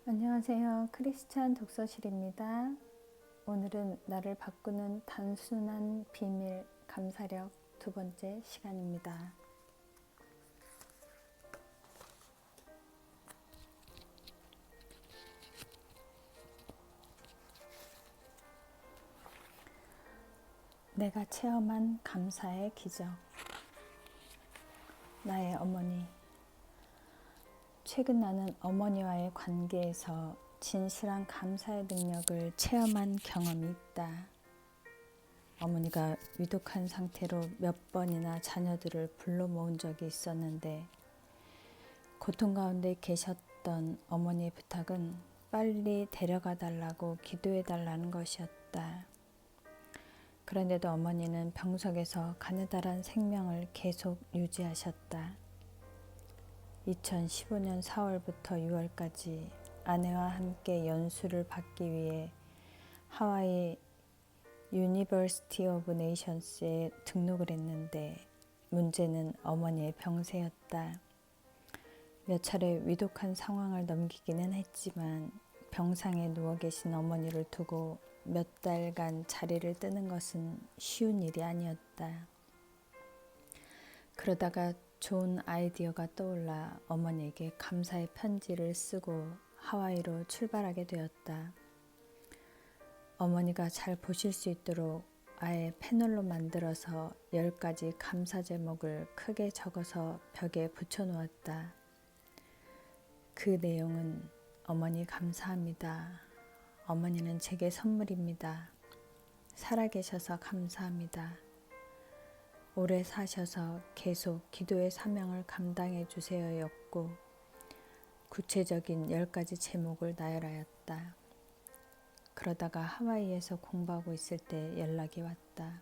안녕하세요. 크리스찬 독서실입니다. 오늘은 나를 바꾸는 단순한 비밀 감사력 두 번째 시간입니다. 내가 체험한 감사의 기적. 나의 어머니. 최근 나는 어머니와의 관계에서 진실한 감사의 능력을 체험한 경험이 있다. 어머니가 위독한 상태로 몇 번이나 자녀들을 불러 모은 적이 있었는데 고통 가운데 계셨던 어머니의 부탁은 빨리 데려가 달라고 기도해 달라는 것이었다. 그런데도 어머니는 병석에서 가느다란 생명을 계속 유지하셨다. 2015년 4월부터 6월까지 아내와 함께 연수를 받기 위해 하와이 유니버시티 오브 네이션스에 등록을 했는데 문제는 어머니의 병세였다. 몇 차례 위독한 상황을 넘기기는 했지만 병상에 누워 계신 어머니를 두고 몇 달간 자리를 뜨는 것은 쉬운 일이 아니었다. 그러다가 좋은 아이디어가 떠올라 어머니에게 감사의 편지를 쓰고 하와이로 출발하게 되었다. 어머니가 잘 보실 수 있도록 아예 패널로 만들어서 10가지 감사 제목을 크게 적어서 벽에 붙여놓았다. 그 내용은 어머니 감사합니다. 어머니는 제게 선물입니다. 살아계셔서 감사합니다. 오래 사셔서 계속 기도의 사명을 감당해 주세요 였고 구체적인 10가지 제목을 나열하였다. 그러다가 하와이에서 공부하고 있을 때 연락이 왔다.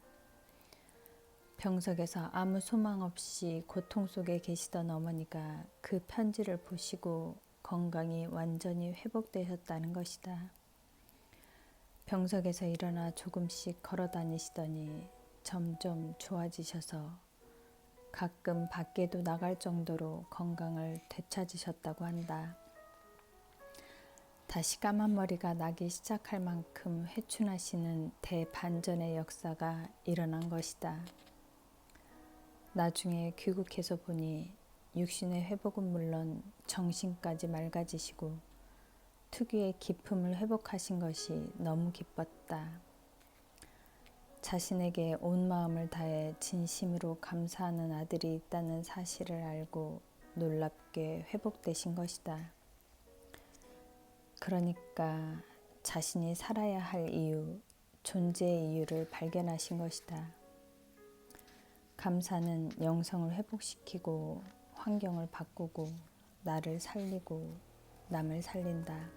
병석에서 아무 소망 없이 고통 속에 계시던 어머니가 그 편지를 보시고 건강이 완전히 회복되셨다는 것이다. 병석에서 일어나 조금씩 걸어 다니시더니 점점 좋아지셔서 가끔 밖에도 나갈 정도로 건강을 되찾으셨다고 한다. 다시 까만 머리가 나기 시작할 만큼 회춘하시는 대반전의 역사가 일어난 것이다. 나중에 귀국해서 보니 육신의 회복은 물론 정신까지 맑아지시고 특유의 기품을 회복하신 것이 너무 기뻤다. 자신에게 온 마음을 다해 진심으로 감사하는 아들이 있다는 사실을 알고 놀랍게 회복되신 것이다. 그러니까 자신이 살아야 할 이유, 존재의 이유를 발견하신 것이다. 감사는 영성을 회복시키고 환경을 바꾸고 나를 살리고 남을 살린다.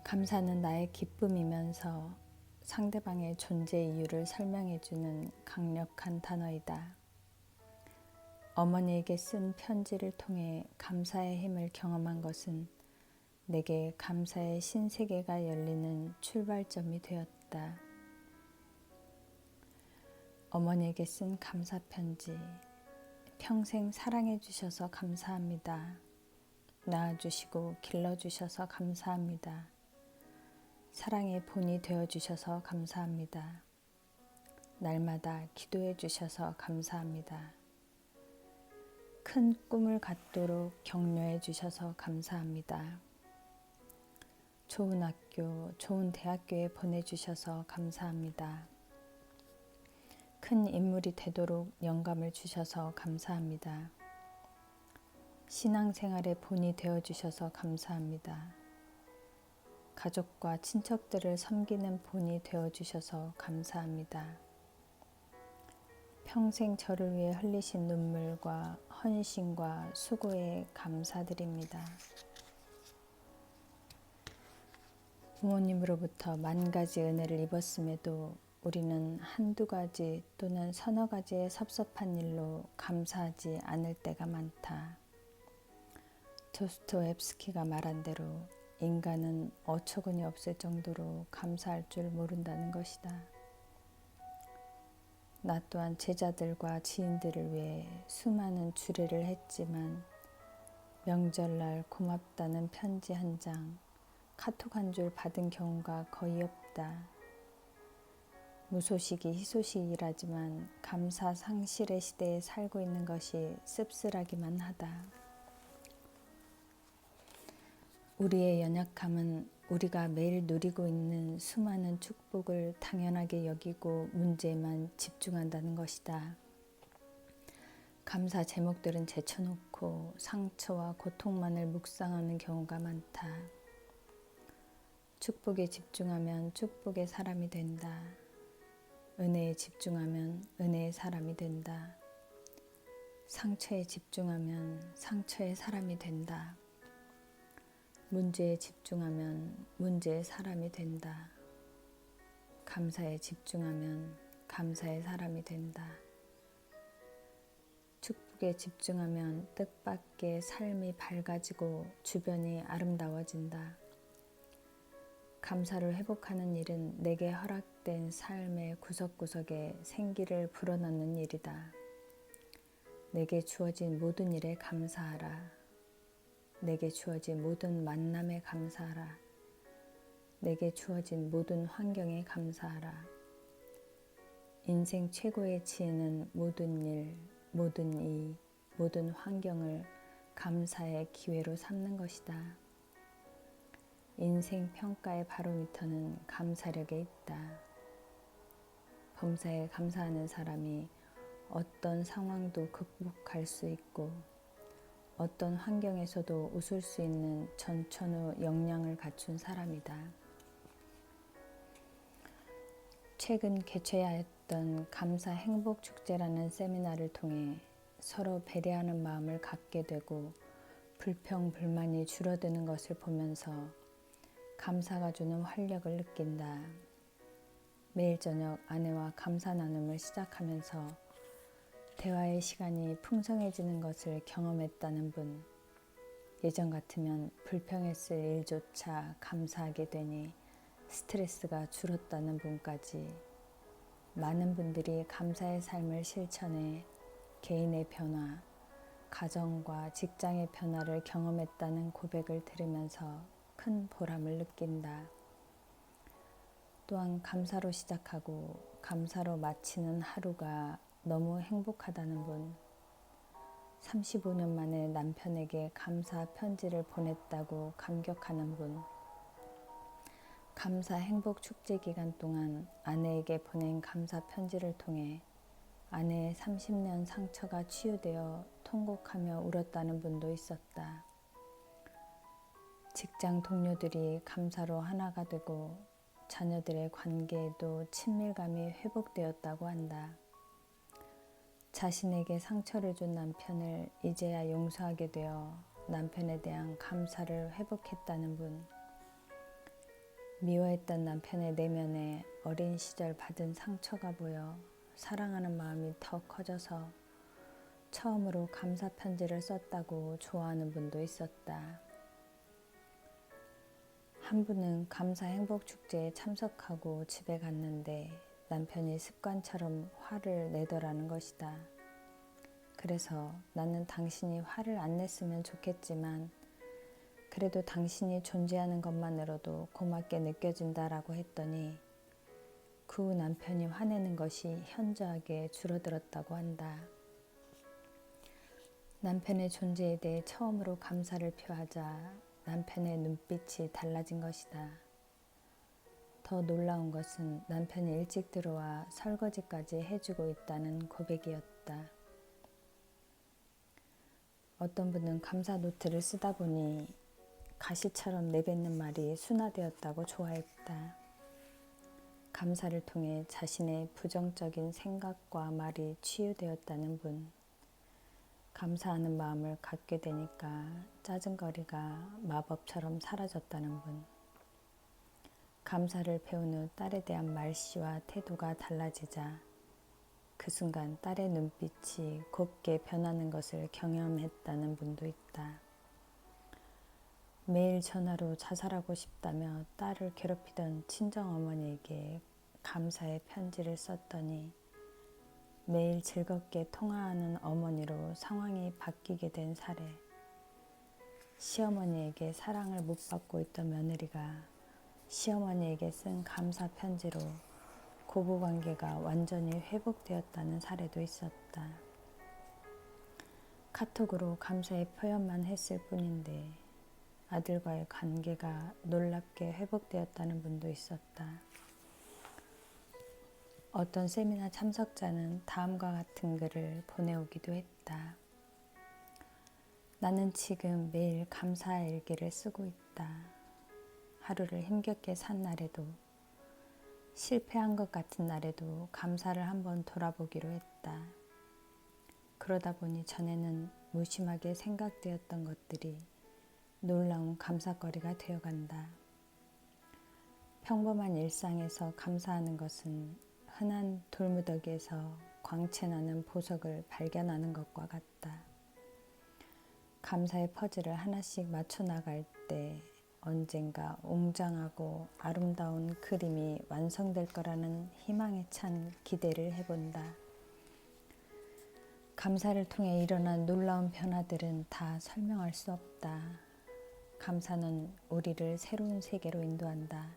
감사는 나의 기쁨이면서 상대방의 존재 이유를 설명해주는 강력한 단어이다. 어머니에게 쓴 편지를 통해 감사의 힘을 경험한 것은 내게 감사의 신세계가 열리는 출발점이 되었다. 어머니에게 쓴 감사 편지. 평생 사랑해 주셔서 감사합니다. 낳아주시고 길러주셔서 감사합니다. 사랑의 본이 되어주셔서 감사합니다. 날마다 기도해 주셔서 감사합니다. 큰 꿈을 갖도록 격려해 주셔서 감사합니다. 좋은 학교, 좋은 대학교에 보내주셔서 감사합니다. 큰 인물이 되도록 영감을 주셔서 감사합니다. 신앙생활의 본이 되어주셔서 감사합니다. 가족과 친척들을 섬기는 본이 되어주셔서 감사합니다. 평생 저를 위해 흘리신 눈물과 헌신과 수고에 감사드립니다. 부모님으로부터 10,000가지 은혜를 입었음에도 우리는 한두 가지 또는 서너 가지의 섭섭한 일로 감사하지 않을 때가 많다. 도스토옙스키가 말한 대로 인간은 어처구니 없을 정도로 감사할 줄 모른다는 것이다. 나 또한 제자들과 지인들을 위해 수많은 주례를 했지만 명절날 고맙다는 편지 한 장, 카톡 한 줄 받은 경우가 거의 없다. 무소식이 희소식이라지만 감사 상실의 시대에 살고 있는 것이 씁쓸하기만 하다. 우리의 연약함은 우리가 매일 누리고 있는 수많은 축복을 당연하게 여기고 문제에만 집중한다는 것이다. 감사 제목들은 제쳐놓고 상처와 고통만을 묵상하는 경우가 많다. 축복에 집중하면 축복의 사람이 된다. 은혜에 집중하면 은혜의 사람이 된다. 상처에 집중하면 상처의 사람이 된다. 문제에 집중하면 문제의 사람이 된다. 감사에 집중하면 감사의 사람이 된다. 축복에 집중하면 뜻밖의 삶이 밝아지고 주변이 아름다워진다. 감사를 회복하는 일은 내게 허락된 삶의 구석구석에 생기를 불어넣는 일이다. 내게 주어진 모든 일에 감사하라. 내게 주어진 모든 만남에 감사하라. 내게 주어진 모든 환경에 감사하라. 인생 최고의 지혜는 모든 일, 모든 이, 모든 환경을 감사의 기회로 삼는 것이다. 인생 평가의 바로미터는 감사력에 있다. 범사에 감사하는 사람이 어떤 상황도 극복할 수 있고 어떤 환경에서도 웃을 수 있는 전천후 역량을 갖춘 사람이다. 최근 개최하였던 감사 행복 축제라는 세미나를 통해 서로 배려하는 마음을 갖게 되고 불평 불만이 줄어드는 것을 보면서 감사가 주는 활력을 느낀다. 매일 저녁 아내와 감사 나눔을 시작하면서 대화의 시간이 풍성해지는 것을 경험했다는 분, 예전 같으면 불평했을 일조차 감사하게 되니 스트레스가 줄었다는 분까지 많은 분들이 감사의 삶을 실천해 개인의 변화, 가정과 직장의 변화를 경험했다는 고백을 들으면서 큰 보람을 느낀다. 또한 감사로 시작하고 감사로 마치는 하루가 너무 행복하다는 분, 35년 만에 남편에게 감사 편지를 보냈다고 감격하는 분, 감사 행복 축제 기간 동안 아내에게 보낸 감사 편지를 통해 아내의 30년 상처가 치유되어 통곡하며 울었다는 분도 있었다. 직장 동료들이 감사로 하나가 되고 자녀들의 관계에도 친밀감이 회복되었다고 한다. 자신에게 상처를 준 남편을 이제야 용서하게 되어 남편에 대한 감사를 회복했다는 분, 미워했던 남편의 내면에 어린 시절 받은 상처가 보여 사랑하는 마음이 더 커져서 처음으로 감사 편지를 썼다고 좋아하는 분도 있었다. 한 분은 감사 행복 축제에 참석하고 집에 갔는데 남편이 습관처럼 화를 내더라는 것이다. 그래서 나는 당신이 화를 안 냈으면 좋겠지만 그래도 당신이 존재하는 것만으로도 고맙게 느껴진다라고 했더니 그 후 남편이 화내는 것이 현저하게 줄어들었다고 한다. 남편의 존재에 대해 처음으로 감사를 표하자 남편의 눈빛이 달라진 것이다. 더 놀라운 것은 남편이 일찍 들어와 설거지까지 해주고 있다는 고백이었다. 어떤 분은 감사 노트를 쓰다 보니 가시처럼 내뱉는 말이 순화되었다고 좋아했다. 감사를 통해 자신의 부정적인 생각과 말이 치유되었다는 분, 감사하는 마음을 갖게 되니까 짜증거리가 마법처럼 사라졌다는 분, 감사를 배운 후 딸에 대한 말씨와 태도가 달라지자 그 순간 딸의 눈빛이 곱게 변하는 것을 경험했다는 분도 있다. 매일 전화로 자살하고 싶다며 딸을 괴롭히던 친정어머니에게 감사의 편지를 썼더니 매일 즐겁게 통화하는 어머니로 상황이 바뀌게 된 사례. 시어머니에게 사랑을 못 받고 있던 며느리가 시어머니에게 쓴 감사 편지로 고부관계가 완전히 회복되었다는 사례도 있었다. 카톡으로 감사의 표현만 했을 뿐인데 아들과의 관계가 놀랍게 회복되었다는 분도 있었다. 어떤 세미나 참석자는 다음과 같은 글을 보내오기도 했다. 나는 지금 매일 감사 일기를 쓰고 있다. 하루를 힘겹게 산 날에도 실패한 것 같은 날에도 감사를 한번 돌아보기로 했다. 그러다 보니 전에는 무심하게 생각되었던 것들이 놀라운 감사거리가 되어간다. 평범한 일상에서 감사하는 것은 흔한 돌무더기에서 광채나는 보석을 발견하는 것과 같다. 감사의 퍼즐을 하나씩 맞춰 나갈 때 언젠가 웅장하고 아름다운 그림이 완성될 거라는 희망에 찬 기대를 해본다. 감사를 통해 일어난 놀라운 변화들은 다 설명할 수 없다. 감사는 우리를 새로운 세계로 인도한다.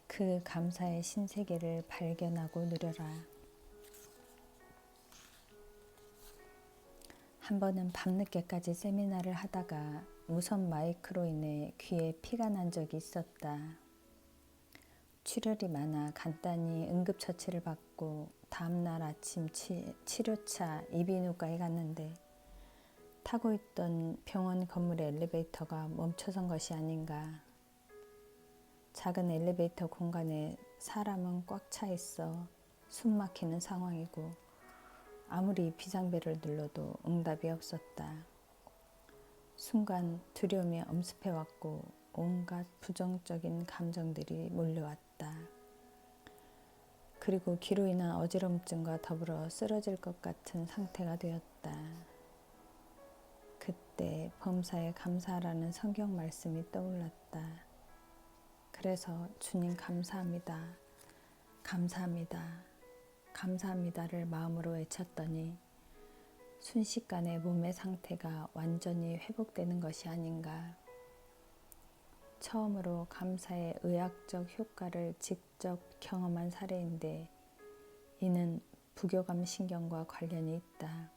그 감사의 신세계를 발견하고 누려라. 한 번은 밤늦게까지 세미나를 하다가 무선 마이크로 인해 귀에 피가 난 적이 있었다. 출혈이 많아 간단히 응급처치를 받고 다음날 아침 치료차 이비인후과에 갔는데 타고 있던 병원 건물의 엘리베이터가 멈춰선 것이 아닌가. 작은 엘리베이터 공간에 사람은 꽉 차 있어 숨 막히는 상황이고 아무리 비상벨을 눌러도 응답이 없었다. 순간 두려움이 엄습해왔고 온갖 부정적인 감정들이 몰려왔다. 그리고 기로 인한 어지럼증과 더불어 쓰러질 것 같은 상태가 되었다. 그때 범사에 감사하라는 성경 말씀이 떠올랐다. 그래서 주님 감사합니다. 감사합니다. 감사합니다를 마음으로 외쳤더니 순식간에 몸의 상태가 완전히 회복되는 것이 아닌가. 처음으로 감사의 의학적 효과를 직접 경험한 사례인데 이는 부교감 신경과 관련이 있다.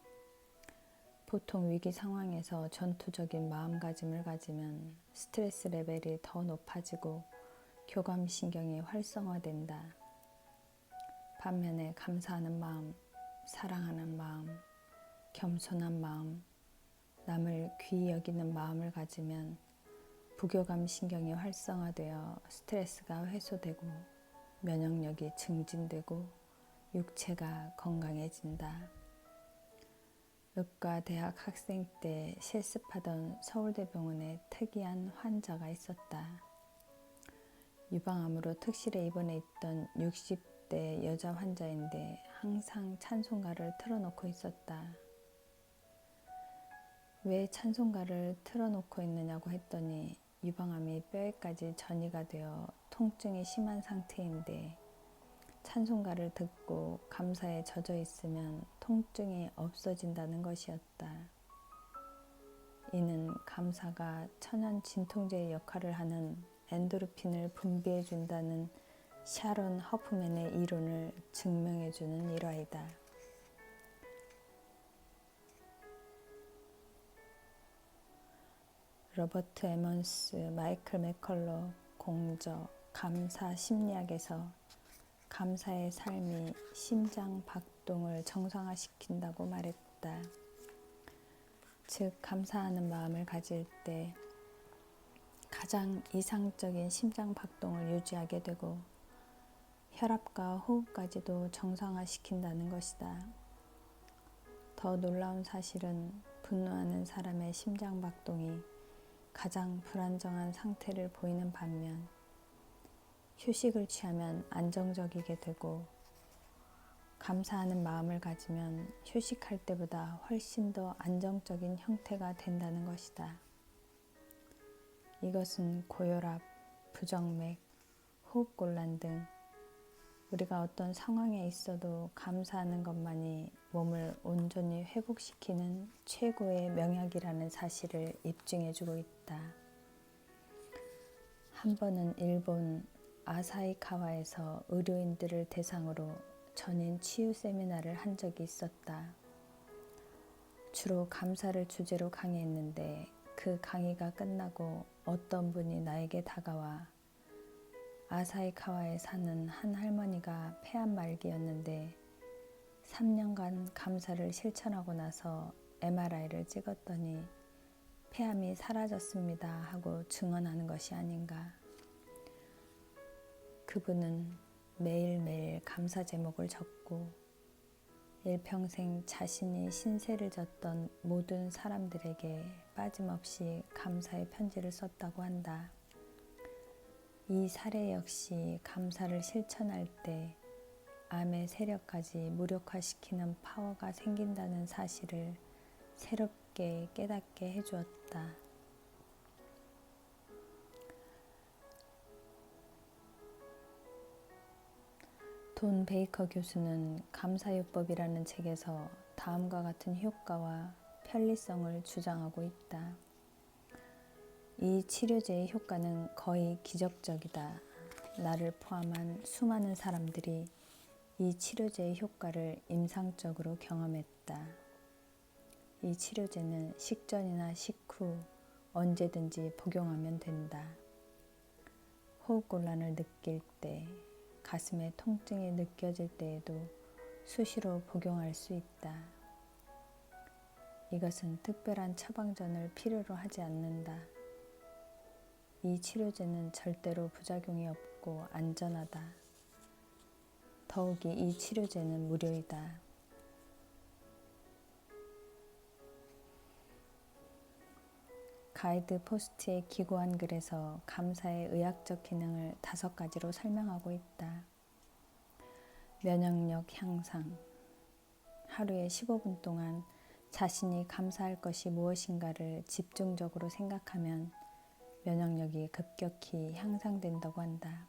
보통 위기 상황에서 전투적인 마음가짐을 가지면 스트레스 레벨이 더 높아지고 교감 신경이 활성화된다. 반면에 감사하는 마음, 사랑하는 마음, 겸손한 마음, 남을 귀히 여기는 마음을 가지면 부교감 신경이 활성화되어 스트레스가 해소되고 면역력이 증진되고 육체가 건강해진다. 의과 대학 학생 때 실습하던 서울대병원에 특이한 환자가 있었다. 유방암으로 특실에 입원해 있던 60대 여자 환자인데 항상 찬송가를 틀어놓고 있었다. 왜 찬송가를 틀어놓고 있느냐고 했더니 유방암이 뼈에까지 전이가 되어 통증이 심한 상태인데 찬송가를 듣고 감사에 젖어 있으면 통증이 없어진다는 것이었다. 이는 감사가 천연 진통제의 역할을 하는 엔도르핀을 분비해 준다는 샤론 허프맨의 이론을 증명해 주는 일화이다. 로버트 에먼스, 마이클 맥컬러 공저, 감사 심리학에서 감사의 삶이 심장 박동을 정상화시킨다고 말했다. 즉, 감사하는 마음을 가질 때 가장 이상적인 심장 박동을 유지하게 되고 혈압과 호흡까지도 정상화시킨다는 것이다. 더 놀라운 사실은 분노하는 사람의 심장 박동이 가장 불안정한 상태를 보이는 반면 휴식을 취하면 안정적이게 되고 감사하는 마음을 가지면 휴식할 때보다 훨씬 더 안정적인 형태가 된다는 것이다. 이것은 고혈압, 부정맥, 호흡곤란 등 우리가 어떤 상황에 있어도 감사하는 것만이 몸을 온전히 회복시키는 최고의 명약이라는 사실을 입증해주고 있다. 한 번은 일본 아사히카와에서 의료인들을 대상으로 전인 치유 세미나를 한 적이 있었다. 주로 감사를 주제로 강의했는데 그 강의가 끝나고 어떤 분이 나에게 다가와 아사히카와에 사는 한 할머니가 폐암 말기였는데 3년간 감사를 실천하고 나서 MRI를 찍었더니 폐암이 사라졌습니다 하고 증언하는 것이 아닌가. 그분은 매일매일 감사 제목을 적고 일평생 자신이 신세를 졌던 모든 사람들에게 빠짐없이 감사의 편지를 썼다고 한다. 이 사례 역시 감사를 실천할 때 암의 세력까지 무력화시키는 파워가 생긴다는 사실을 새롭게 깨닫게 해주었다. 돈 베이커 교수는 감사요법이라는 책에서 다음과 같은 효과와 편리성을 주장하고 있다. 이 치료제의 효과는 거의 기적적이다. 나를 포함한 수많은 사람들이 이 치료제의 효과를 임상적으로 경험했다. 이 치료제는 식전이나 식후 언제든지 복용하면 된다. 호흡곤란을 느낄 때, 가슴에 통증이 느껴질 때에도 수시로 복용할 수 있다. 이것은 특별한 처방전을 필요로 하지 않는다. 이 치료제는 절대로 부작용이 없고 안전하다. 더욱이 이 치료제는 무료이다. 가이드 포스트에 기고한 글에서 감사의 의학적 기능을 5가지로 설명하고 있다. 면역력 향상. 하루에 15분 동안 자신이 감사할 것이 무엇인가를 집중적으로 생각하면 면역력이 급격히 향상된다고 한다.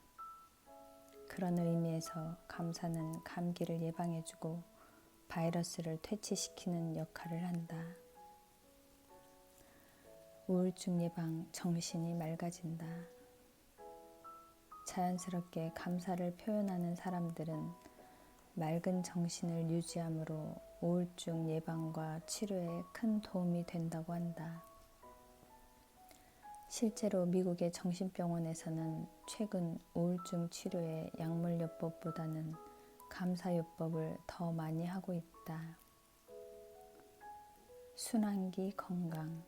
그런 의미에서 감사는 감기를 예방해주고 바이러스를 퇴치시키는 역할을 한다. 우울증 예방, 정신이 맑아진다. 자연스럽게 감사를 표현하는 사람들은 맑은 정신을 유지하므로 우울증 예방과 치료에 큰 도움이 된다고 한다. 실제로 미국의 정신병원에서는 최근 우울증 치료의 약물요법보다는 감사요법을 더 많이 하고 있다. 순환기 건강.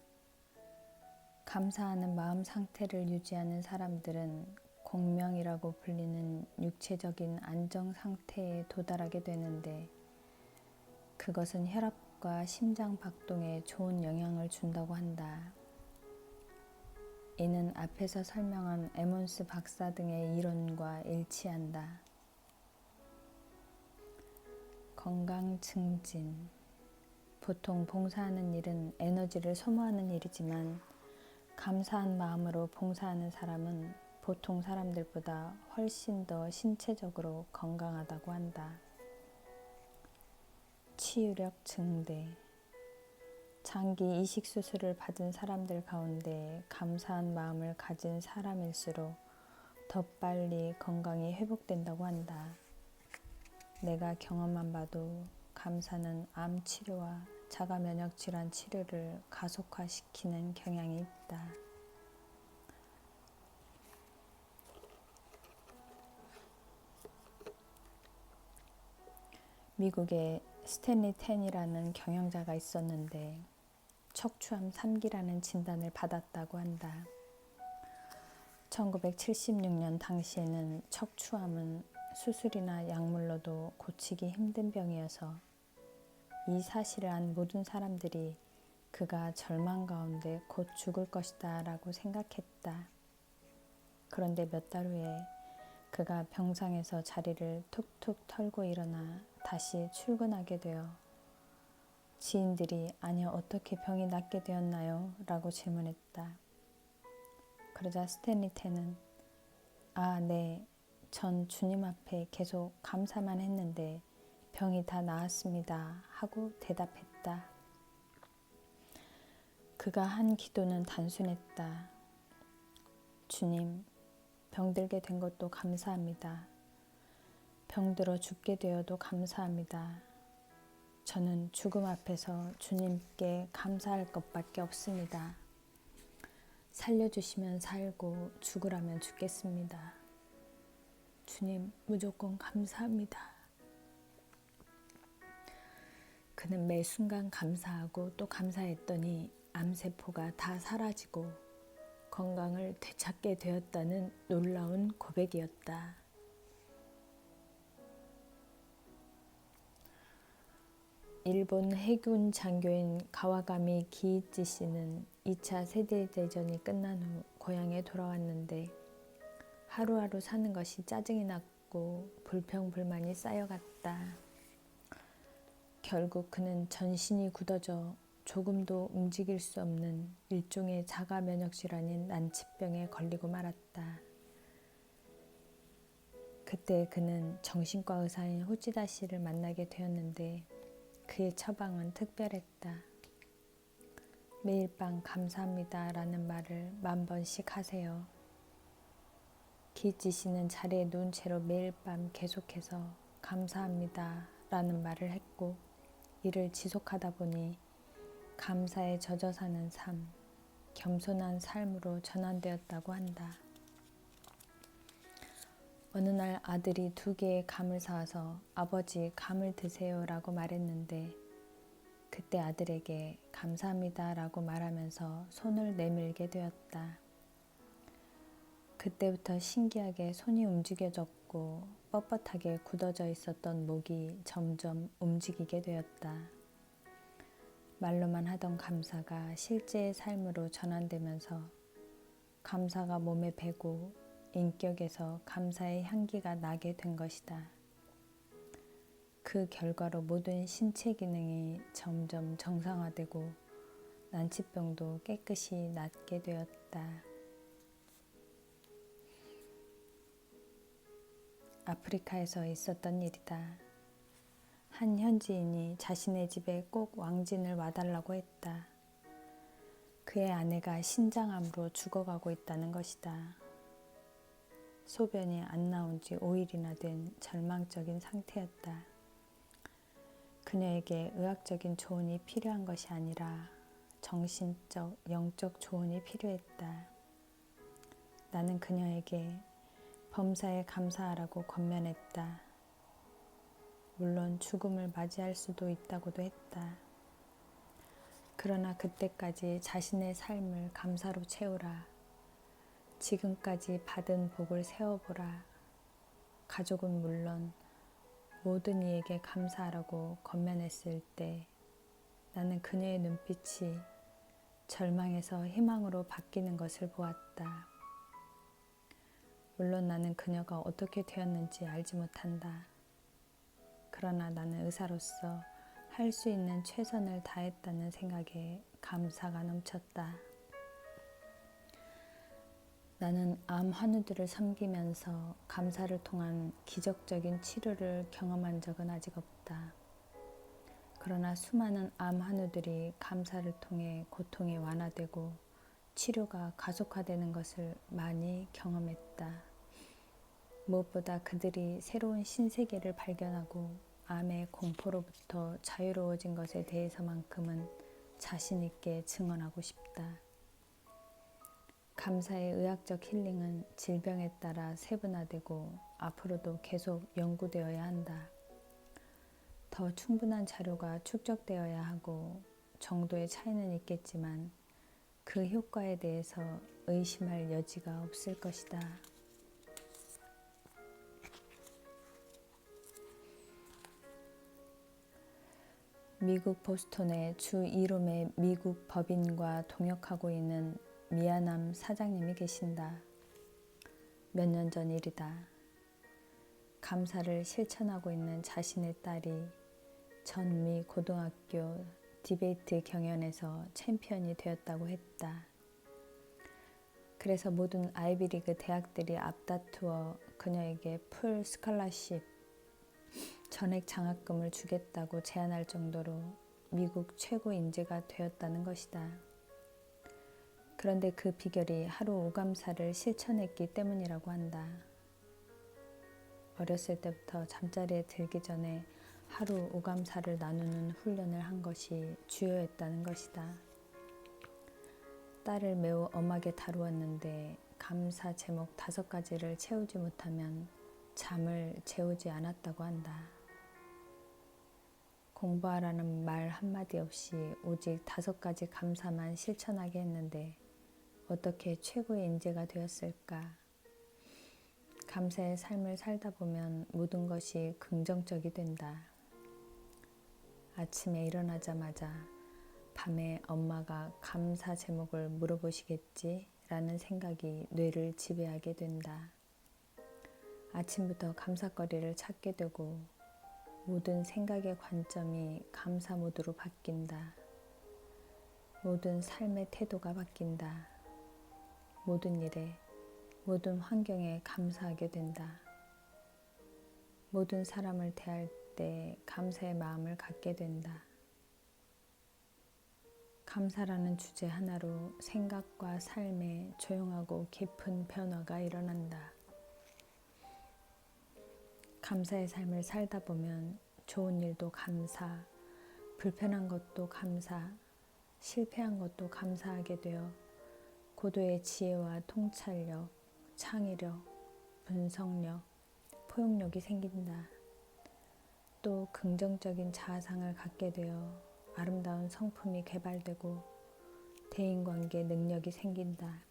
감사하는 마음 상태를 유지하는 사람들은 공명이라고 불리는 육체적인 안정 상태에 도달하게 되는데 그것은 혈압과 심장 박동에 좋은 영향을 준다고 한다. 이는 앞에서 설명한 에몬스 박사 등의 이론과 일치한다. 건강 증진. 보통 봉사하는 일은 에너지를 소모하는 일이지만 감사한 마음으로 봉사하는 사람은 보통 사람들보다 훨씬 더 신체적으로 건강하다고 한다. 치유력 증대. 장기 이식 수술을 받은 사람들 가운데 감사한 마음을 가진 사람일수록 더 빨리 건강이 회복된다고 한다. 내가 경험한 바도 감사는 암 치료와 자가 면역 질환 치료를 가속화시키는 경향이 있다. 미국에 스탠리 텐이라는 경영자가 있었는데 척추암 3기라는 진단을 받았다고 한다. 1976년 당시에는 척추암은 수술이나 약물로도 고치기 힘든 병이어서 이 사실을 안 모든 사람들이 그가 절망 가운데 곧 죽을 것이다 라고 생각했다. 그런데 몇 달 후에 그가 병상에서 자리를 툭툭 털고 일어나 다시 출근하게 되어 지인들이 아니요 어떻게 병이 낫게 되었나요? 라고 질문했다. 그러자 스탠리 텐은 네, 전 주님 앞에 계속 감사만 했는데 병이 다 나았습니다 하고 대답했다. 그가 한 기도는 단순했다. 주님, 병들게 된 것도 감사합니다. 병들어 죽게 되어도 감사합니다. 저는 죽음 앞에서 주님께 감사할 것밖에 없습니다. 살려주시면 살고 죽으라면 죽겠습니다. 주님, 무조건 감사합니다. 그는 매 순간 감사하고 또 감사했더니 암세포가 다 사라지고 건강을 되찾게 되었다는 놀라운 고백이었다. 일본 해군 장교인 가와가미 기이치 씨는 2차 세계대전이 끝난 후 고향에 돌아왔는데 하루하루 사는 것이 짜증이 났고 불평불만이 쌓여갔다. 결국 그는 전신이 굳어져 조금도 움직일 수 없는 일종의 자가 면역질환인 난치병에 걸리고 말았다. 그때 그는 정신과 의사인 후지다 씨를 만나게 되었는데 그의 처방은 특별했다. 매일 밤 감사합니다 라는 말을 10,000번씩 하세요. 기이치 씨는 자리에 누운 채로 매일 밤 계속해서 감사합니다 라는 말을 했고 이를 지속하다 보니 감사에 젖어 사는 삶, 겸손한 삶으로 전환되었다고 한다. 어느 날 아들이 2개의 감을 사와서 아버지 감을 드세요 라고 말했는데 그때 아들에게 감사합니다 라고 말하면서 손을 내밀게 되었다. 그때부터 신기하게 손이 움직여졌고 뻣뻣하게 굳어져 있었던 목이 점점 움직이게 되었다. 말로만 하던 감사가 실제의 삶으로 전환되면서 감사가 몸에 배고 인격에서 감사의 향기가 나게 된 것이다. 그 결과로 모든 신체 기능이 점점 정상화되고 난치병도 깨끗이 낫게 되었다. 아프리카에서 있었던 일이다. 한 현지인이 자신의 집에 꼭 왕진을 와달라고 했다. 그의 아내가 신장암으로 죽어가고 있다는 것이다. 소변이 안 나온 지 5일이나 된 절망적인 상태였다. 그녀에게 의학적인 조언이 필요한 것이 아니라 정신적, 영적 조언이 필요했다. 나는 그녀에게 범사에 감사하라고 권면했다. 물론 죽음을 맞이할 수도 있다고도 했다. 그러나 그때까지 자신의 삶을 감사로 채우라. 지금까지 받은 복을 세워보라. 가족은 물론 모든 이에게 감사하라고 권면했을 때 나는 그녀의 눈빛이 절망에서 희망으로 바뀌는 것을 보았다. 물론 나는 그녀가 어떻게 되었는지 알지 못한다. 그러나 나는 의사로서 할 수 있는 최선을 다했다는 생각에 감사가 넘쳤다. 나는 암 환우들을 섬기면서 감사를 통한 기적적인 치료를 경험한 적은 아직 없다. 그러나 수많은 암 환우들이 감사를 통해 고통이 완화되고 치료가 가속화되는 것을 많이 경험했다. 무엇보다 그들이 새로운 신세계를 발견하고 암의 공포로부터 자유로워진 것에 대해서만큼은 자신 있게 증언하고 싶다. 감사의 의학적 힐링은 질병에 따라 세분화되고 앞으로도 계속 연구되어야 한다. 더 충분한 자료가 축적되어야 하고 정도의 차이는 있겠지만 그 효과에 대해서 의심할 여지가 없을 것이다. 미국 보스턴의 주 2룸에 미국 법인과 동역하고 있는 미야남 사장님이 계신다. 몇 년 전 일이다. 감사를 실천하고 있는 자신의 딸이 전미 고등학교 디베이트 경연에서 챔피언이 되었다고 했다. 그래서 모든 아이비리그 대학들이 앞다투어 그녀에게 풀 스칼라십, 전액 장학금을 주겠다고 제안할 정도로 미국 최고 인재가 되었다는 것이다. 그런데 그 비결이 하루 오감사를 실천했기 때문이라고 한다. 어렸을 때부터 잠자리에 들기 전에 하루 오감사를 나누는 훈련을 한 것이 주요했다는 것이다. 딸을 매우 엄하게 다루었는데 감사 제목 5가지를 채우지 못하면 잠을 재우지 않았다고 한다. 공부하라는 말 한마디 없이 오직 5가지 감사만 실천하게 했는데 어떻게 최고의 인재가 되었을까? 감사의 삶을 살다 보면 모든 것이 긍정적이 된다. 아침에 일어나자마자 밤에 엄마가 감사 제목을 물어보시겠지? 라는 생각이 뇌를 지배하게 된다. 아침부터 감사거리를 찾게 되고 모든 생각의 관점이 감사 모드로 바뀐다. 모든 삶의 태도가 바뀐다. 모든 일에, 모든 환경에 감사하게 된다. 모든 사람을 대할 때 감사의 마음을 갖게 된다. 감사라는 주제 하나로 생각과 삶에 조용하고 깊은 변화가 일어난다. 감사의 삶을 살다 보면 좋은 일도 감사, 불편한 것도 감사, 실패한 것도 감사하게 되어 고도의 지혜와 통찰력, 창의력, 분석력, 포용력이 생긴다. 또 긍정적인 자아상을 갖게 되어 아름다운 성품이 개발되고 대인관계 능력이 생긴다.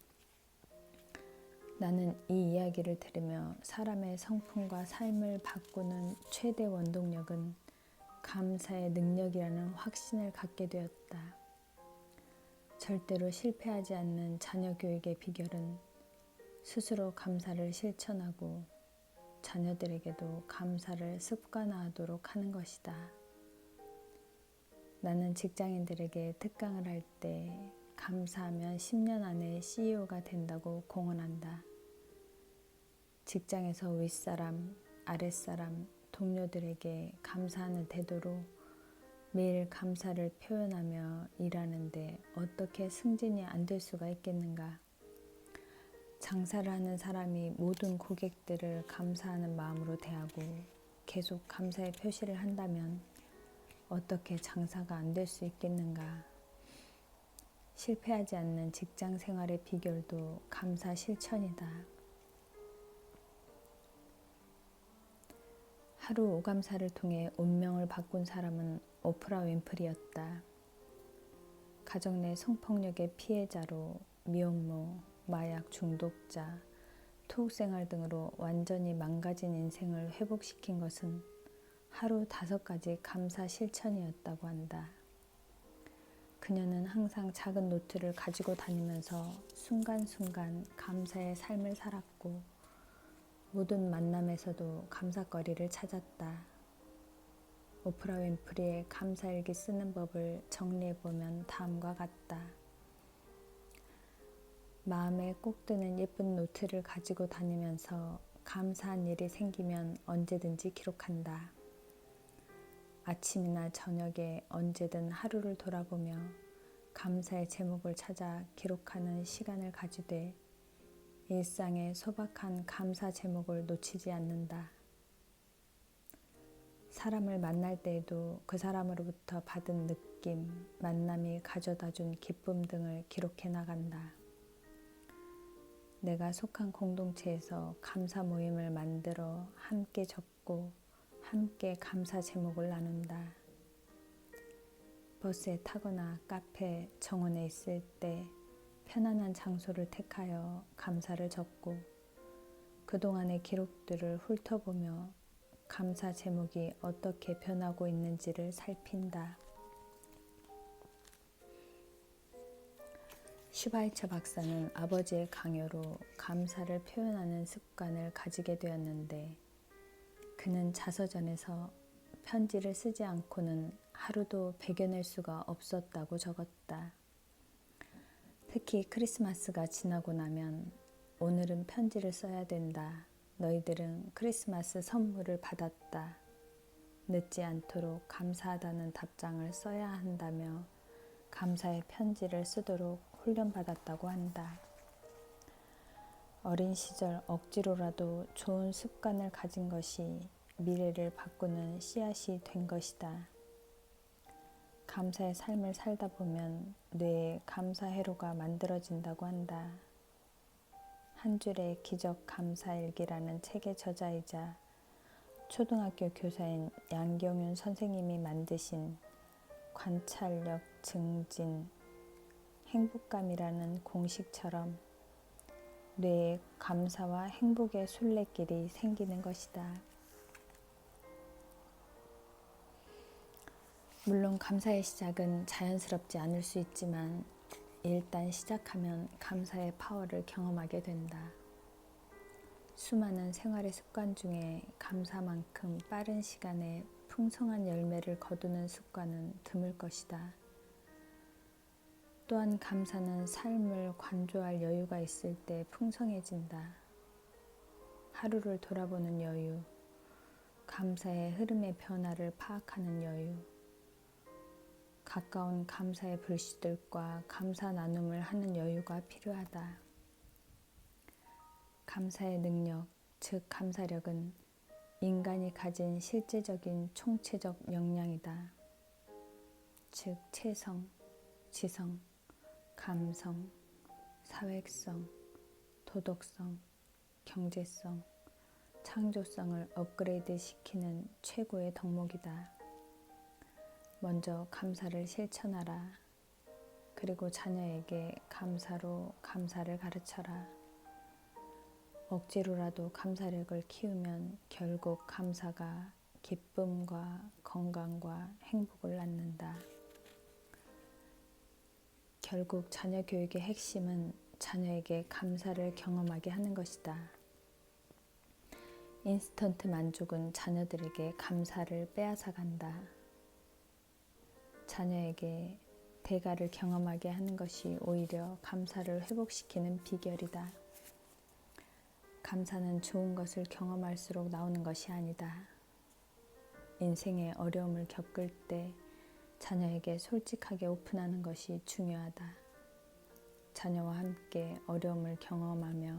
나는 이 이야기를 들으며 사람의 성품과 삶을 바꾸는 최대 원동력은 감사의 능력이라는 확신을 갖게 되었다. 절대로 실패하지 않는 자녀 교육의 비결은 스스로 감사를 실천하고 자녀들에게도 감사를 습관화하도록 하는 것이다. 나는 직장인들에게 특강을 할 때 감사하면 10년 안에 CEO가 된다고 공언한다. 직장에서 윗사람, 아랫사람, 동료들에게 감사하는 태도로 매일 감사를 표현하며 일하는데 어떻게 승진이 안 될 수가 있겠는가? 장사를 하는 사람이 모든 고객들을 감사하는 마음으로 대하고 계속 감사의 표시를 한다면 어떻게 장사가 안 될 수 있겠는가? 실패하지 않는 직장 생활의 비결도 감사 실천이다. 하루 오감사를 통해 운명을 바꾼 사람은 오프라 윈프리였다. 가정 내 성폭력의 피해자로 미혼모, 마약 중독자, 투옥생활 등으로 완전히 망가진 인생을 회복시킨 것은 하루 5가지 감사 실천이었다고 한다. 그녀는 항상 작은 노트를 가지고 다니면서 순간순간 감사의 삶을 살았고 모든 만남에서도 감사거리를 찾았다. 오프라 윈프리의 감사일기 쓰는 법을 정리해보면 다음과 같다. 마음에 꼭 드는 예쁜 노트를 가지고 다니면서 감사한 일이 생기면 언제든지 기록한다. 아침이나 저녁에 언제든 하루를 돌아보며 감사의 제목을 찾아 기록하는 시간을 가지되 일상의 소박한 감사 제목을 놓치지 않는다. 사람을 만날 때에도 그 사람으로부터 받은 느낌, 만남이 가져다준 기쁨 등을 기록해 나간다. 내가 속한 공동체에서 감사 모임을 만들어 함께 적고 함께 감사 제목을 나눈다. 버스에 타거나 카페, 정원에 있을 때 편안한 장소를 택하여 감사를 적고 그동안의 기록들을 훑어보며 감사 제목이 어떻게 변하고 있는지를 살핀다. 슈바이처 박사는 아버지의 강요로 감사를 표현하는 습관을 가지게 되었는데 그는 자서전에서 편지를 쓰지 않고는 하루도 배겨낼 수가 없었다고 적었다. 특히 크리스마스가 지나고 나면 오늘은 편지를 써야 된다. 너희들은 크리스마스 선물을 받았다. 늦지 않도록 감사하다는 답장을 써야 한다며 감사의 편지를 쓰도록 훈련받았다고 한다. 어린 시절 억지로라도 좋은 습관을 가진 것이 미래를 바꾸는 씨앗이 된 것이다. 감사의 삶을 살다 보면 뇌에 감사 회로가 만들어진다고 한다. 한 줄의 기적 감사일기라는 책의 저자이자 초등학교 교사인 양경윤 선생님이 만드신 관찰력 증진 행복감이라는 공식처럼 뇌에 감사와 행복의 순례길이 생기는 것이다. 물론 감사의 시작은 자연스럽지 않을 수 있지만 일단 시작하면 감사의 파워를 경험하게 된다. 수많은 생활의 습관 중에 감사만큼 빠른 시간에 풍성한 열매를 거두는 습관은 드물 것이다. 또한 감사는 삶을 관조할 여유가 있을 때 풍성해진다. 하루를 돌아보는 여유, 감사의 흐름의 변화를 파악하는 여유, 가까운 감사의 불씨들과 감사 나눔을 하는 여유가 필요하다. 감사의 능력, 즉 감사력은 인간이 가진 실제적인 총체적 역량이다. 즉 체성, 지성, 감성, 사회성, 도덕성, 경제성, 창조성을 업그레이드 시키는 최고의 덕목이다. 먼저 감사를 실천하라. 그리고 자녀에게 감사로 감사를 가르쳐라. 억지로라도 감사력을 키우면 결국 감사가 기쁨과 건강과 행복을 낳는다. 결국 자녀 교육의 핵심은 자녀에게 감사를 경험하게 하는 것이다. 인스턴트 만족은 자녀들에게 감사를 빼앗아 간다. 자녀에게 대가를 경험하게 하는 것이 오히려 감사를 회복시키는 비결이다. 감사는 좋은 것을 경험할수록 나오는 것이 아니다. 인생의 어려움을 겪을 때 자녀에게 솔직하게 오픈하는 것이 중요하다. 자녀와 함께 어려움을 경험하며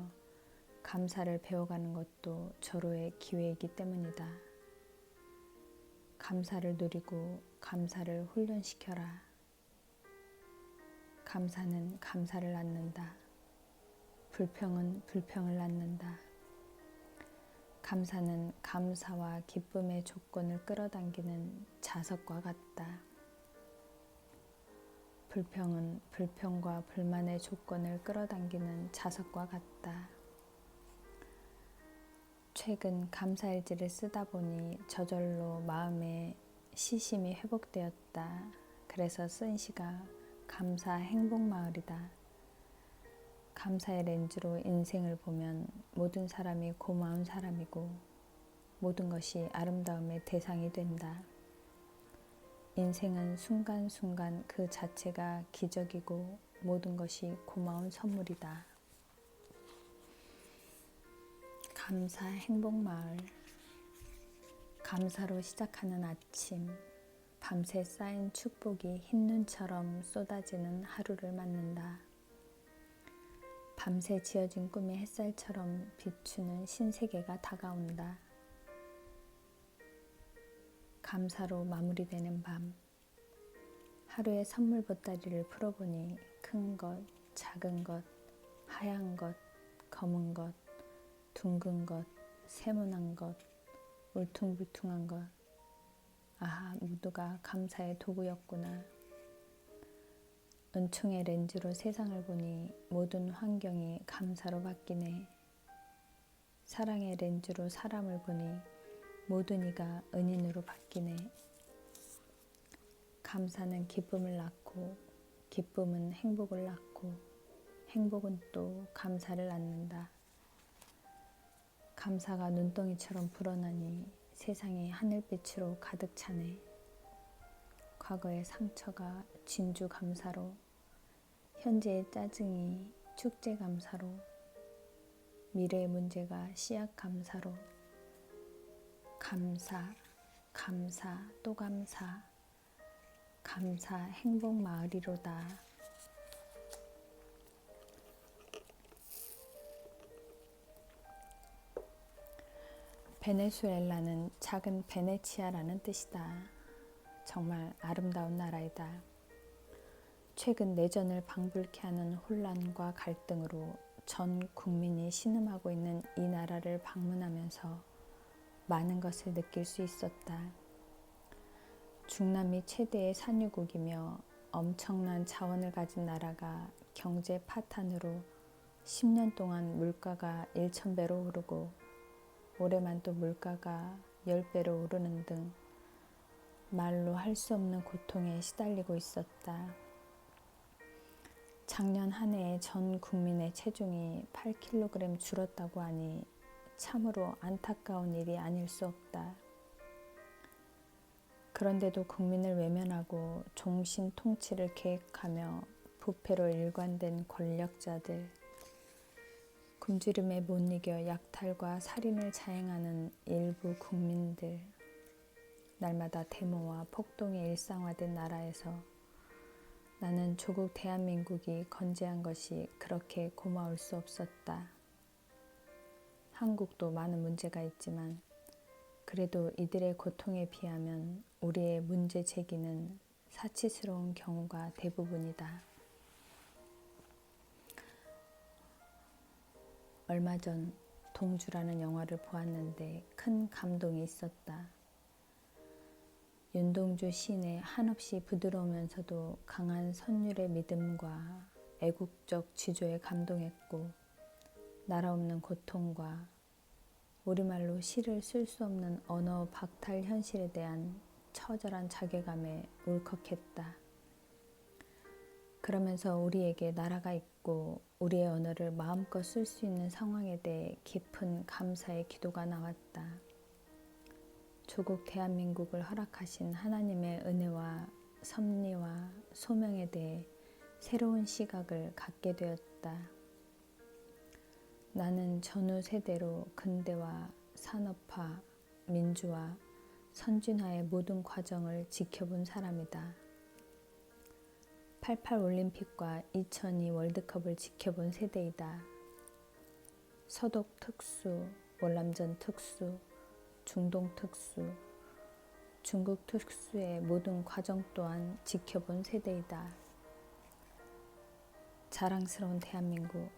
감사를 배워가는 것도 절호의 기회이기 때문이다. 감사를 누리고 감사를 훈련시켜라. 감사는 감사를 낳는다. 불평은 불평을 낳는다. 감사는 감사와 기쁨의 조건을 끌어당기는 자석과 같다. 불평은 불평과 불만의 조건을 끌어당기는 자석과 같다. 최근 감사일지를 쓰다 보니 저절로 마음에 시심이 회복되었다. 그래서 쓴 시가 감사 행복마을이다. 감사의 렌즈로 인생을 보면 모든 사람이 고마운 사람이고 모든 것이 아름다움의 대상이 된다. 인생은 순간순간 그 자체가 기적이고 모든 것이 고마운 선물이다. 감사 행복마을. 감사로 시작하는 아침, 밤새 쌓인 축복이 흰눈처럼 쏟아지는 하루를 맞는다. 밤새 지어진 꿈이 햇살처럼 비추는 신세계가 다가온다. 감사로 마무리되는 밤. 하루의 선물 보따리를 풀어보니 큰 것, 작은 것, 하얀 것, 검은 것, 둥근 것, 세모난 것, 울퉁불퉁한 것. 아하, 모두가 감사의 도구였구나. 은총의 렌즈로 세상을 보니 모든 환경이 감사로 바뀌네. 사랑의 렌즈로 사람을 보니 모든 이가 은인으로 바뀌네. 감사는 기쁨을 낳고 기쁨은 행복을 낳고 행복은 또 감사를 낳는다. 감사가 눈덩이처럼 불어나니 세상이 하늘빛으로 가득 차네. 과거의 상처가 진주 감사로, 현재의 짜증이 축제 감사로, 미래의 문제가 씨앗 감사로. 감사, 감사 또 감사. 감사 행복 마을이로다. 베네수엘라는 작은 베네치아라는 뜻이다. 정말 아름다운 나라이다. 최근 내전을 방불케 하는 혼란과 갈등으로 전 국민이 신음하고 있는 이 나라를 방문하면서 많은 것을 느낄 수 있었다. 중남미 최대의 산유국이며 엄청난 자원을 가진 나라가 경제 파탄으로 10년 동안 물가가 1,000배로 오르고 올해만 또 물가가 10배로 오르는 등 말로 할 수 없는 고통에 시달리고 있었다. 작년 한 해에 전 국민의 체중이 8kg 줄었다고 하니 참으로 안타까운 일이 아닐 수 없다. 그런데도 국민을 외면하고 종신 통치를 계획하며 부패로 일관된 권력자들, 굶주림에 못 이겨 약탈과 살인을 자행하는 일부 국민들, 날마다 데모와 폭동이 일상화된 나라에서 나는 조국 대한민국이 건재한 것이 그렇게 고마울 수 없었다. 한국도 많은 문제가 있지만 그래도 이들의 고통에 비하면 우리의 문제 제기는 사치스러운 경우가 대부분이다. 얼마 전 동주라는 영화를 보았는데 큰 감동이 있었다. 윤동주 시인의 한없이 부드러우면서도 강한 선율의 믿음과 애국적 지조에 감동했고, 나라 없는 고통과 우리말로 시를 쓸 수 없는 언어 박탈 현실에 대한 처절한 자괴감에 울컥했다. 그러면서 우리에게 나라가 있고 우리의 언어를 마음껏 쓸 수 있는 상황에 대해 깊은 감사의 기도가 나왔다. 조국 대한민국을 허락하신 하나님의 은혜와 섭리와 소명에 대해 새로운 시각을 갖게 되었다. 나는 전후 세대로 근대화, 산업화, 민주화, 선진화의 모든 과정을 지켜본 사람이다. 88 올림픽과 2002 월드컵을 지켜본 세대이다. 서독 특수, 월남전 특수, 중동 특수, 중국 특수의 모든 과정 또한 지켜본 세대이다. 자랑스러운 대한민국.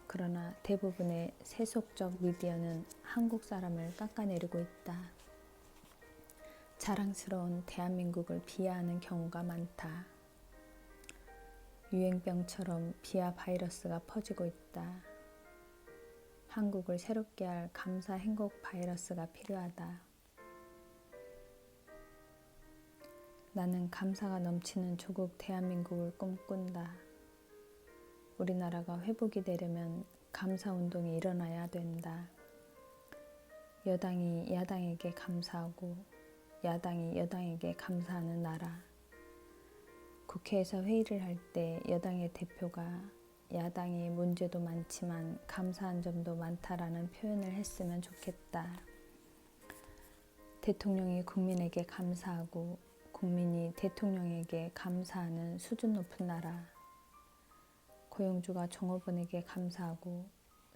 그러나 대부분의 세속적 미디어는 한국 사람을 깎아내리고 있다. 자랑스러운 대한민국을 비하하는 경우가 많다. 유행병처럼 비하 바이러스가 퍼지고 있다. 한국을 새롭게 할 감사 행복 바이러스가 필요하다. 나는 감사가 넘치는 조국 대한민국을 꿈꾼다. 우리나라가 회복이 되려면 감사운동이 일어나야 된다. 여당이 야당에게 감사하고 야당이 여당에게 감사하는 나라. 국회에서 회의를 할 때 여당의 대표가 야당이 문제도 많지만 감사한 점도 많다라는 표현을 했으면 좋겠다. 대통령이 국민에게 감사하고 국민이 대통령에게 감사하는 수준 높은 나라. 고용주가 종업원에게 감사하고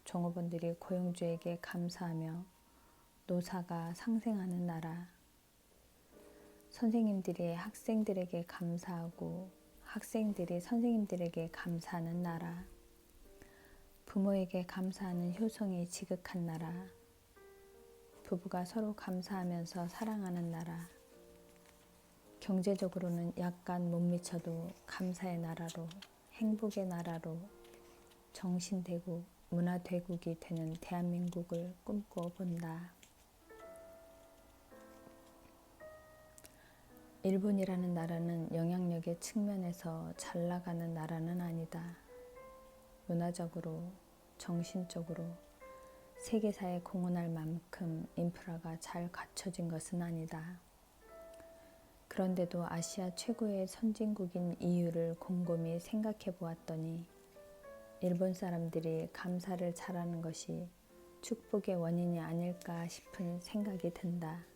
종업원들이 고용주에게 감사하며 노사가 상생하는 나라. 선생님들이 학생들에게 감사하고 학생들이 선생님들에게 감사하는 나라. 부모에게 감사하는 효성이 지극한 나라. 부부가 서로 감사하면서 사랑하는 나라. 경제적으로는 약간 못 미쳐도 감사의 나라로, 행복의 나라로 정신대국, 문화대국이 되는 대한민국을 꿈꾸어 본다. 일본이라는 나라는 영향력의 측면에서 잘 나가는 나라는 아니다. 문화적으로, 정신적으로 세계사에 공헌할 만큼 인프라가 잘 갖춰진 것은 아니다. 그런데도 아시아 최고의 선진국인 이유를 곰곰이 생각해 보았더니 일본 사람들이 감사를 잘하는 것이 축복의 원인이 아닐까 싶은 생각이 든다.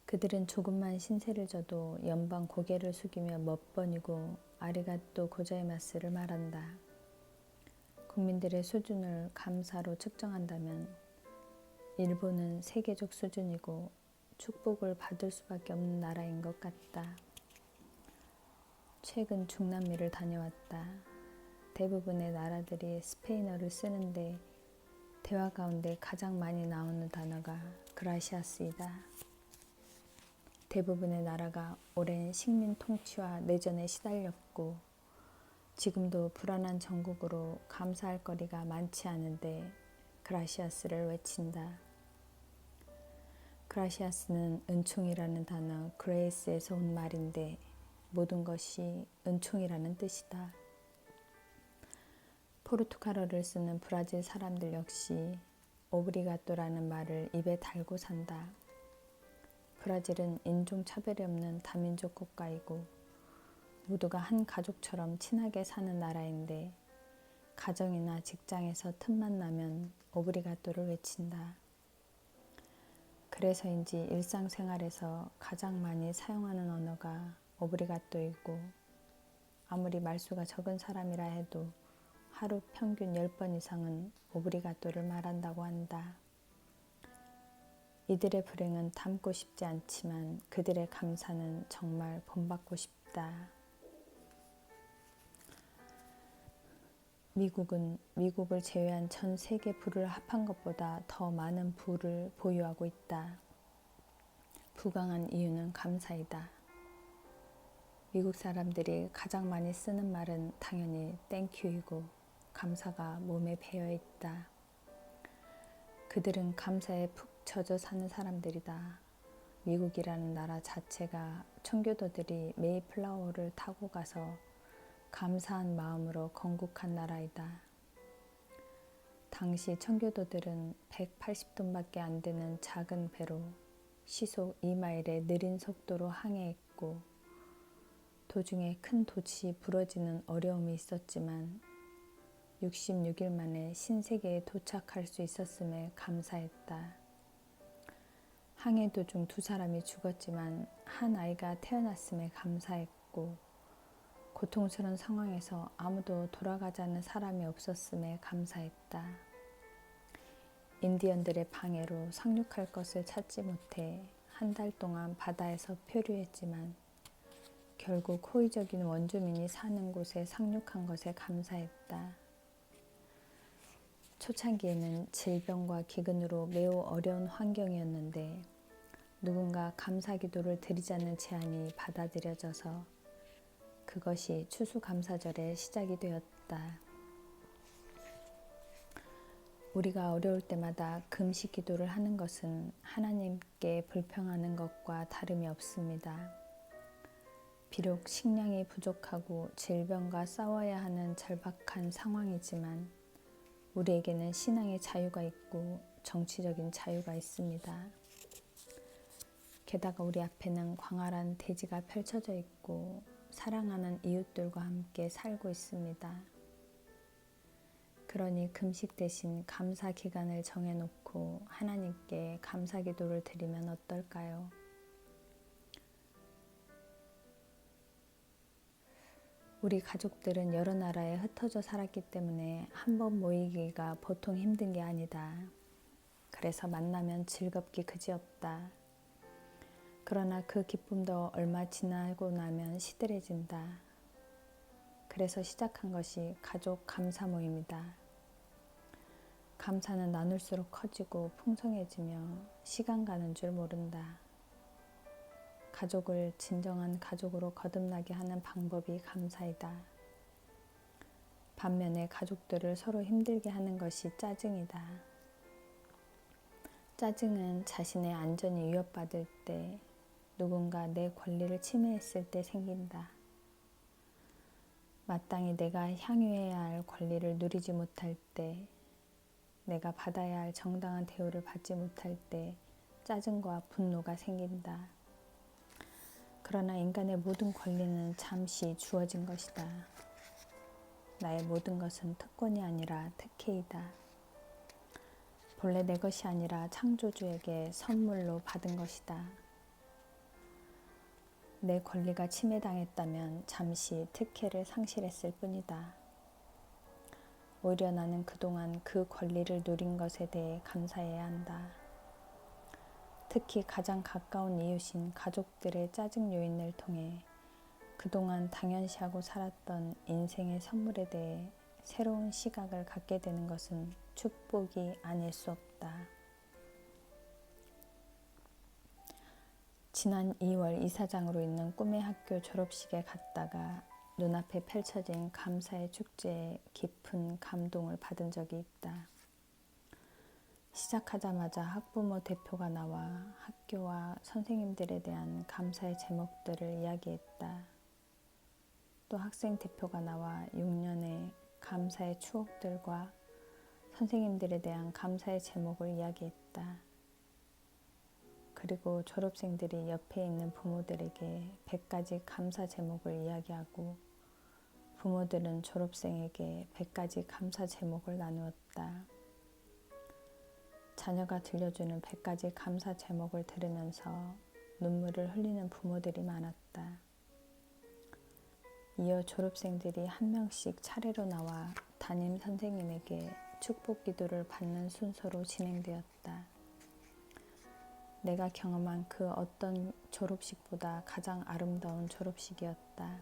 그들은 조금만 신세를 져도 연방 고개를 숙이며 몇 번이고 아리가또 고자이마스를 말한다. 국민들의 수준을 감사로 측정한다면 일본은 세계적 수준이고 축복을 받을 수밖에 없는 나라인 것 같다. 최근 중남미를 다녀왔다. 대부분의 나라들이 스페인어를 쓰는데 대화 가운데 가장 많이 나오는 단어가 그라시아스이다. 대부분의 나라가 오랜 식민 통치와 내전에 시달렸고 지금도 불안한 정국으로 감사할 거리가 많지 않은데 그라시아스를 외친다. 그라시아스는 은총이라는 단어 그레이스에서 온 말인데 모든 것이 은총이라는 뜻이다. 포르투갈어를 쓰는 브라질 사람들 역시 오브리가또라는 말을 입에 달고 산다. 브라질은 인종차별이 없는 다민족 국가이고 모두가 한 가족처럼 친하게 사는 나라인데 가정이나 직장에서 틈만 나면 오브리가또를 외친다. 그래서인지 일상생활에서 가장 많이 사용하는 언어가 오브리가또이고 아무리 말수가 적은 사람이라 해도 하루 평균 10번 이상은 오브리가또를 말한다고 한다. 이들의 불행은 담고 싶지 않지만 그들의 감사는 정말 본받고 싶다. 미국은 미국을 제외한 전 세계 부를 합한 것보다 더 많은 부를 보유하고 있다. 부강한 이유는 감사이다. 미국 사람들이 가장 많이 쓰는 말은 당연히 땡큐이고 감사가 몸에 배어 있다. 그들은 감사에 푹 젖어 사는 사람들이다. 미국이라는 나라 자체가 청교도들이 메이플라워를 타고 가서 감사한 마음으로 건국한 나라이다. 당시 청교도들은 180톤밖에 안 되는 작은 배로 시속 2마일의 느린 속도로 항해했고 도중에 큰 돛이 부러지는 어려움이 있었지만 66일 만에 신세계에 도착할 수 있었음에 감사했다. 항해 도중 2사람이 죽었지만 한 아이가 태어났음에 감사했고 고통스러운 상황에서 아무도 돌아가자는 사람이 없었음에 감사했다. 인디언들의 방해로 상륙할 것을 찾지 못해 한 달 동안 바다에서 표류했지만 결국 호의적인 원주민이 사는 곳에 상륙한 것에 감사했다. 초창기에는 질병과 기근으로 매우 어려운 환경이었는데 누군가 감사 기도를 드리자는 제안이 받아들여져서 그것이 추수감사절의 시작이 되었다. 우리가 어려울 때마다 금식 기도를 하는 것은 하나님께 불평하는 것과 다름이 없습니다. 비록 식량이 부족하고 질병과 싸워야 하는 절박한 상황이지만 우리에게는 신앙의 자유가 있고 정치적인 자유가 있습니다. 게다가 우리 앞에는 광활한 대지가 펼쳐져 있고 사랑하는 이웃들과 함께 살고 있습니다. 그러니 금식 대신 감사 기간을 정해놓고 하나님께 감사 기도를 드리면 어떨까요? 우리 가족들은 여러 나라에 흩어져 살았기 때문에 한 번 모이기가 보통 힘든 게 아니다. 그래서 만나면 즐겁기 그지없다. 그러나 그 기쁨도 얼마 지나고 나면 시들해진다. 그래서 시작한 것이 가족 감사 모임이다. 감사는 나눌수록 커지고 풍성해지며 시간 가는 줄 모른다. 가족을 진정한 가족으로 거듭나게 하는 방법이 감사이다. 반면에 가족들을 서로 힘들게 하는 것이 짜증이다. 짜증은 자신의 안전이 위협받을 때, 누군가 내 권리를 침해했을 때 생긴다. 마땅히 내가 향유해야 할 권리를 누리지 못할 때, 내가 받아야 할 정당한 대우를 받지 못할 때 짜증과 분노가 생긴다. 그러나 인간의 모든 권리는 잠시 주어진 것이다. 나의 모든 것은 특권이 아니라 특혜이다. 본래 내 것이 아니라 창조주에게 선물로 받은 것이다. 내 권리가 침해당했다면 잠시 특혜를 상실했을 뿐이다. 오히려 나는 그동안 그 권리를 누린 것에 대해 감사해야 한다. 특히 가장 가까운 이웃인 가족들의 짜증 요인을 통해 그동안 당연시하고 살았던 인생의 선물에 대해 새로운 시각을 갖게 되는 것은 축복이 아닐 수 없다. 지난 2월 이사장으로 있는 꿈의 학교 졸업식에 갔다가 눈앞에 펼쳐진 감사의 축제에 깊은 감동을 받은 적이 있다. 시작하자마자 학부모 대표가 나와 학교와 선생님들에 대한 감사의 제목들을 이야기했다. 또 학생 대표가 나와 6년의 감사의 추억들과 선생님들에 대한 감사의 제목을 이야기했다. 그리고 졸업생들이 옆에 있는 부모들에게 100가지 감사 제목을 이야기하고 부모들은 졸업생에게 100가지 감사 제목을 나누었다. 자녀가 들려주는 100가지 감사 제목을 들으면서 눈물을 흘리는 부모들이 많았다. 이어 졸업생들이 한 명씩 차례로 나와 담임 선생님에게 축복 기도를 받는 순서로 진행되었다. 내가 경험한 그 어떤 졸업식보다 가장 아름다운 졸업식이었다.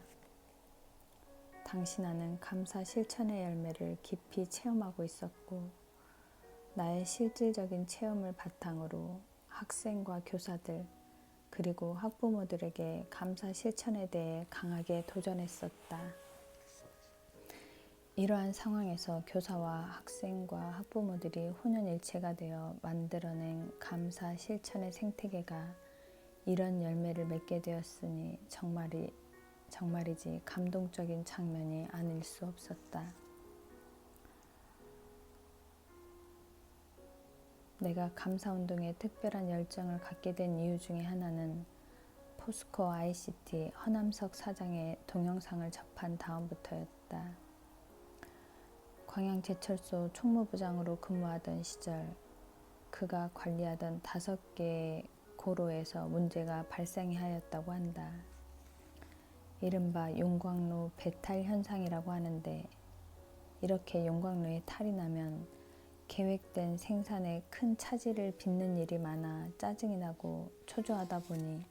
당시 나는 감사 실천의 열매를 깊이 체험하고 있었고 나의 실질적인 체험을 바탕으로 학생과 교사들 그리고 학부모들에게 감사 실천에 대해 강하게 도전했었다. 이러한 상황에서 교사와 학생과 학부모들이 혼연일체가 되어 만들어낸 감사 실천의 생태계가 이런 열매를 맺게 되었으니 정말이지 감동적인 장면이 아닐 수 없었다. 내가 감사운동에 특별한 열정을 갖게 된 이유 중에 하나는 포스코 ICT 허남석 사장의 동영상을 접한 다음부터였다. 광양제철소 총무부장으로 근무하던 시절 그가 관리하던 5개의 고로에서 문제가 발생하였다고 한다. 이른바 용광로 배탈 현상이라고 하는데 이렇게 용광로에 탈이 나면 계획된 생산에 큰 차질을 빚는 일이 많아 짜증이 나고 초조하다 보니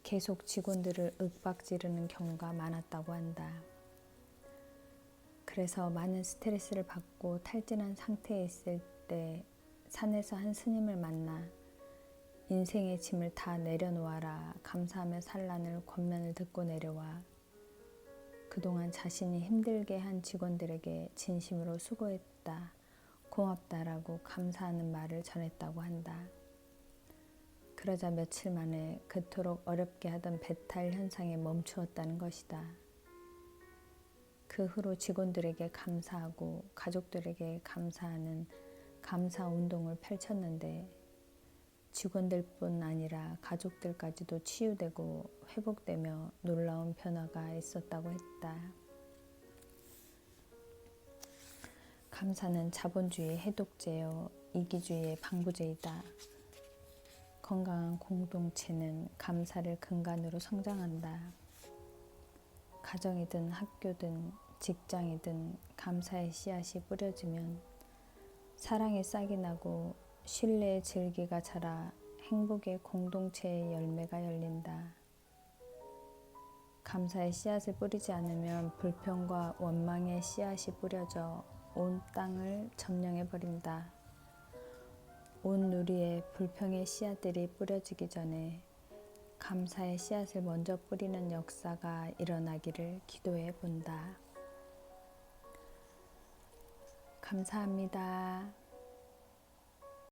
계속 직원들을 윽박지르는 경우가 많았다고 한다. 그래서 많은 스트레스를 받고 탈진한 상태에 있을 때 산에서 한 스님을 만나 인생의 짐을 다 내려놓아라 감사하며 살라는 권면을 듣고 내려와 그동안 자신이 힘들게 한 직원들에게 진심으로 수고했다, 고맙다라고 감사하는 말을 전했다고 한다. 그러자 며칠 만에 그토록 어렵게 하던 배탈 현상이 멈추었다는 것이다. 그 후로 직원들에게 감사하고 가족들에게 감사하는 감사운동을 펼쳤는데 직원들뿐 아니라 가족들까지도 치유되고 회복되며 놀라운 변화가 있었다고 했다. 감사는 자본주의의 해독제요 이기주의의 방부제이다. 건강한 공동체는 감사를 근간으로 성장한다. 가정이든 학교든 직장이든 감사의 씨앗이 뿌려지면 사랑의 싹이 나고 신뢰의 질기가 자라 행복의 공동체의 열매가 열린다. 감사의 씨앗을 뿌리지 않으면 불평과 원망의 씨앗이 뿌려져 온 땅을 점령해버린다. 온 누리에 불평의 씨앗들이 뿌려지기 전에 감사의 씨앗을 먼저 뿌리는 역사가 일어나기를 기도해 본다. 감사합니다.